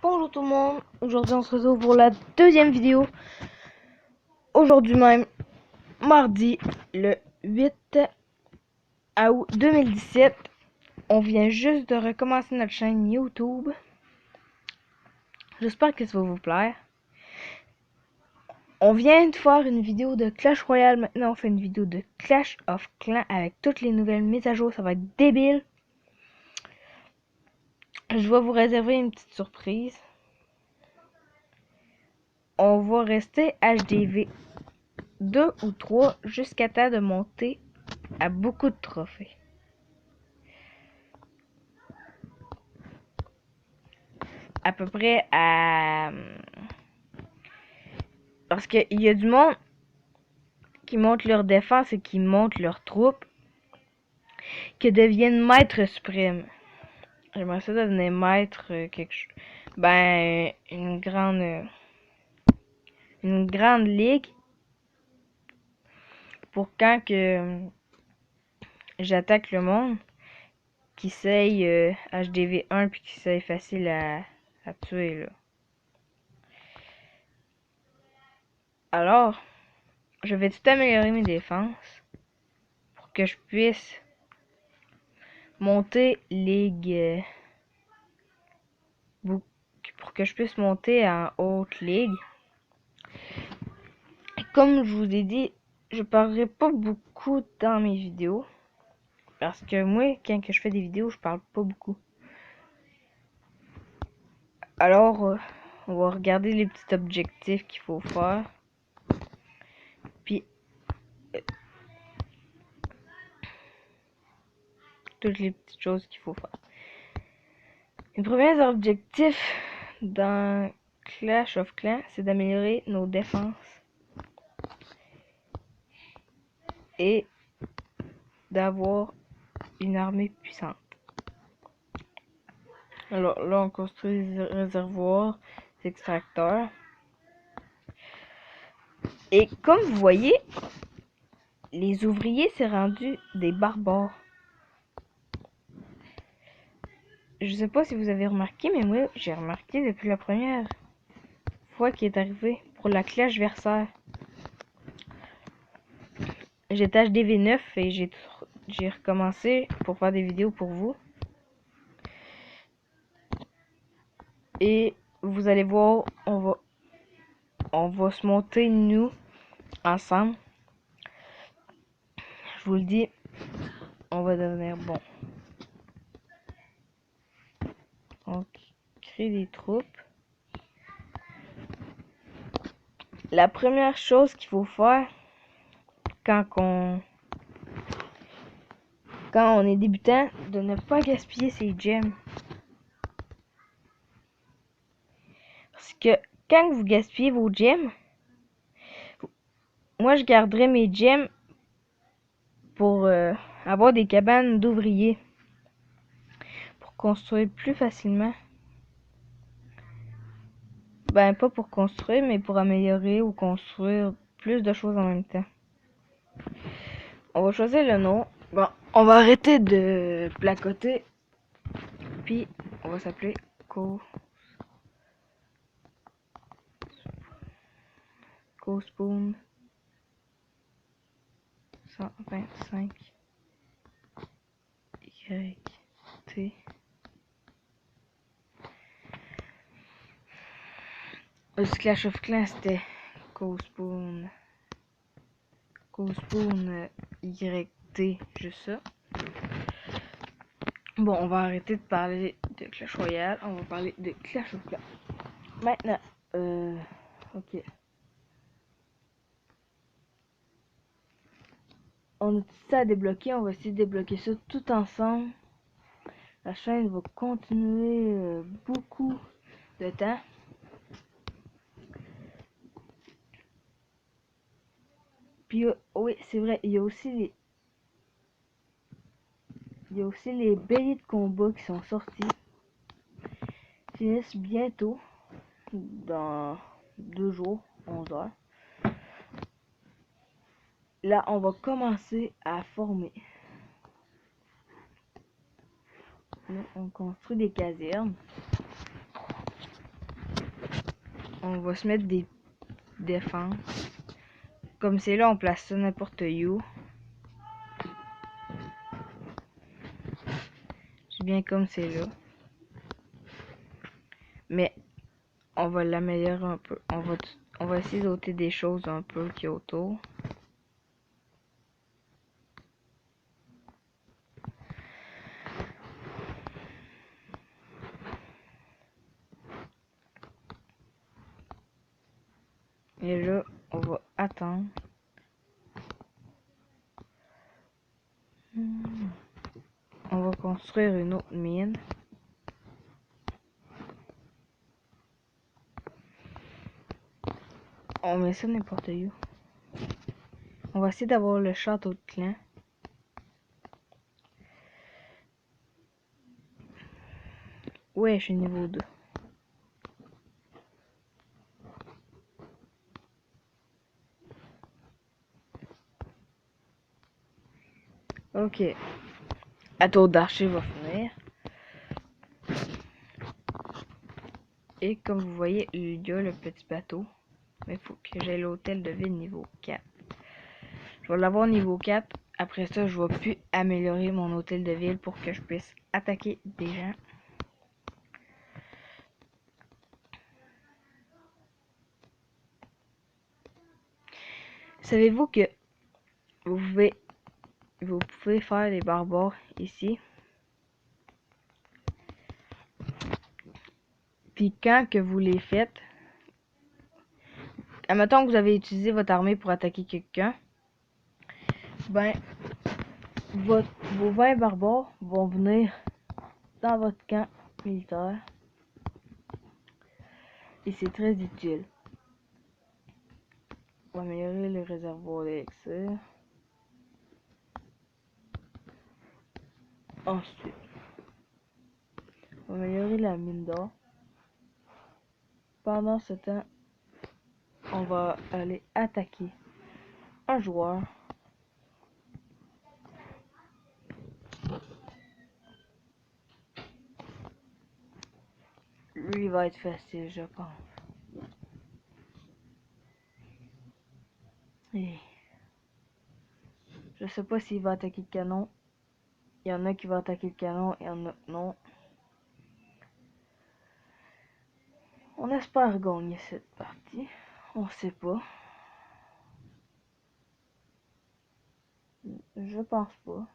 Bonjour tout le monde, aujourd'hui on se retrouve pour la deuxième vidéo. Aujourd'hui même, mardi le 8 août 2017, on vient juste de recommencer notre chaîne YouTube. J'espère que ça va vous plaire. On vient de faire une vidéo de Clash Royale, maintenant on fait une vidéo de Clash of Clans avec toutes les nouvelles mises à jour, ça va être débile. Je vais vous réserver une petite surprise. On va rester HDV 2 ou 3 jusqu'à temps de monter à beaucoup de trophées. À peu près à... Parce qu'il y a du monde qui monte leur défense et qui monte leurs troupes, qui deviennent maîtres suprêmes. J'aimerais ça devenir maître quelque chose. Ben, une grande ligue pour quand que j'attaque le monde qui essaye HDV 1 puis qui essaye facile à tuer là. Alors, je vais tout améliorer mes défenses pour que je puisse monter ligue pour que je puisse monter en haute ligue. Comme je vous ai dit, je parlerai pas beaucoup dans mes vidéos parce que moi, quand je fais des vidéos, je parle pas beaucoup. Alors, on va regarder les petits objectifs qu'il faut faire. Puis, toutes les petites choses qu'il faut faire. Les premiers objectifs dans Clash of Clans, c'est d'améliorer nos défenses et d'avoir une armée puissante. Alors là, on construit des réservoirs, des extracteurs. Et comme vous voyez, les ouvriers s'est rendu des barbares. Je sais pas si vous avez remarqué, mais moi, j'ai remarqué depuis la première fois qu'il est arrivé pour la Clash Versailles. J'étais HDV9 et j'ai recommencé pour faire des vidéos pour vous. Et vous allez voir, on va se monter nous ensemble. Je vous le dis, on va devenir bon. On crée des troupes. La première chose qu'il faut faire quand on est débutant, de ne pas gaspiller ses gems. Parce que quand vous gaspillez vos gems, moi je garderai mes gems pour avoir des cabanes d'ouvriers. Pour construire plus facilement. Ben pas pour construire, mais pour améliorer ou construire plus de choses en même temps. On va choisir le nom. Bon, on va arrêter de placoter. Puis on va s'appeler CoSpoon 125 YT. Le Clash of Clans c'était CoSpoon YT, juste ça. Bon, on va arrêter de parler de Clash Royale, on va parler de Clash of Clans. Maintenant, ok. On a tout ça à débloquer, on va essayer de débloquer ça tout ensemble. La chaîne va continuer beaucoup de temps. Puis oui, c'est vrai, il y a aussi les béliers de combat qui sont sortis. Finissent bientôt, dans 2 jours, 11 heures. Là, on va commencer à former. Là, on construit des casernes. On va se mettre des défenses. Comme c'est là, on place ça n'importe où. C'est bien comme c'est là. Mais on va l'améliorer un peu. On va essayer d'ôter des choses un peu qui est autour. Et là, on va attendre. On va construire une autre mine. On met ça n'importe où. On va essayer d'avoir le château de clan. Ouais, je suis niveau 2. Ok. La tour d'archer va finir. Et comme vous voyez, il y a le petit bateau. Mais il faut que j'aie l'hôtel de ville niveau 4. Je vais l'avoir niveau 4. Après ça, je vais plus améliorer mon hôtel de ville pour que je puisse attaquer des gens. Savez-vous que vous pouvez faire des barbares ici? Puis quand que vous les faites, admettons que vous avez utilisé votre armée pour attaquer quelqu'un, ben, vos 20 barbares vont venir dans votre camp militaire. Et c'est très utile. On va améliorer le réservoir d'élixir. Ensuite, on va améliorer la mine d'or. Pendant ce temps, on va aller attaquer un joueur. Lui va être facile, je pense. Et je sais pas s'il va attaquer le canon. Il y en a qui vont attaquer le canon, il y en a non. On espère gagner cette partie. On sait pas. Je pense pas.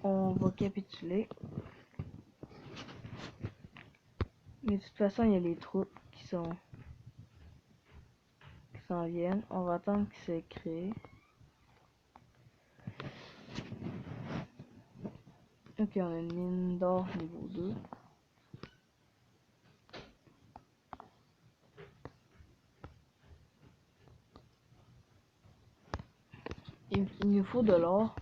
On va capituler. Mais de toute façon, il y a les troupes qui s'en viennent. On va attendre qu'ils se créent. Ok, on a une mine d'or niveau 2. Il nous faut de l'or.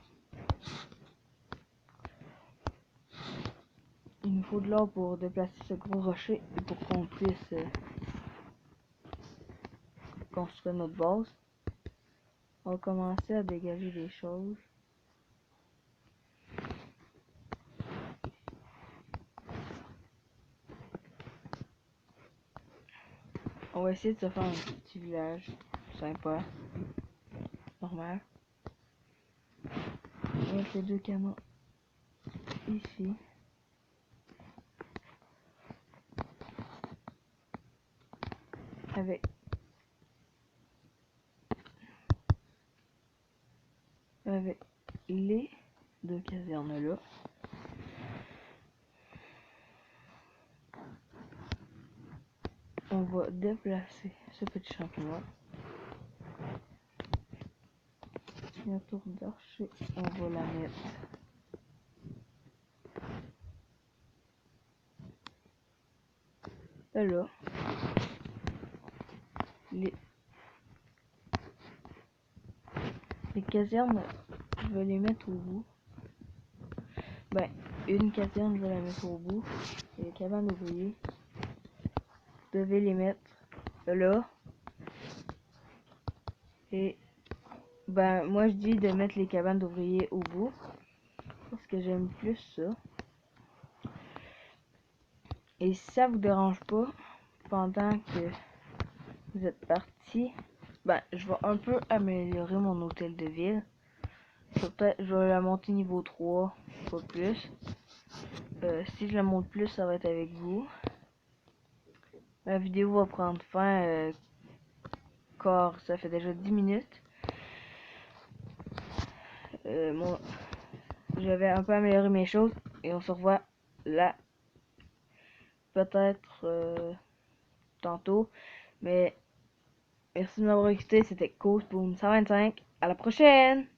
Il nous faut de l'or pour déplacer ce gros rocher et pour qu'on puisse construire notre base. On va commencer à dégager des choses. On va essayer de se faire un petit village sympa, normal. On va mettre les deux canons ici. Avec les deux casernes là. On va déplacer ce petit champignon. La tour d'archer, on va la mettre là. Les casernes, je vais les mettre au bout. Ben, une caserne, je vais la mettre au bout. Et les cabanes d'ouvriers, je devais les mettre là. Et ben, moi je dis de mettre les cabanes d'ouvriers au bout. Parce que j'aime plus ça. Et si ça vous dérange pas, pendant que vous êtes parti, ben, je vais un peu améliorer mon hôtel de ville. Peut-être je vais la monter niveau 3, pas plus. Si je la monte plus, ça va être avec vous. La vidéo va prendre fin car ça fait déjà 10 minutes. J'avais un peu amélioré mes choses et on se revoit là peut-être tantôt. Mais merci de m'avoir écouté, c'était Coach Boom 125. À la prochaine!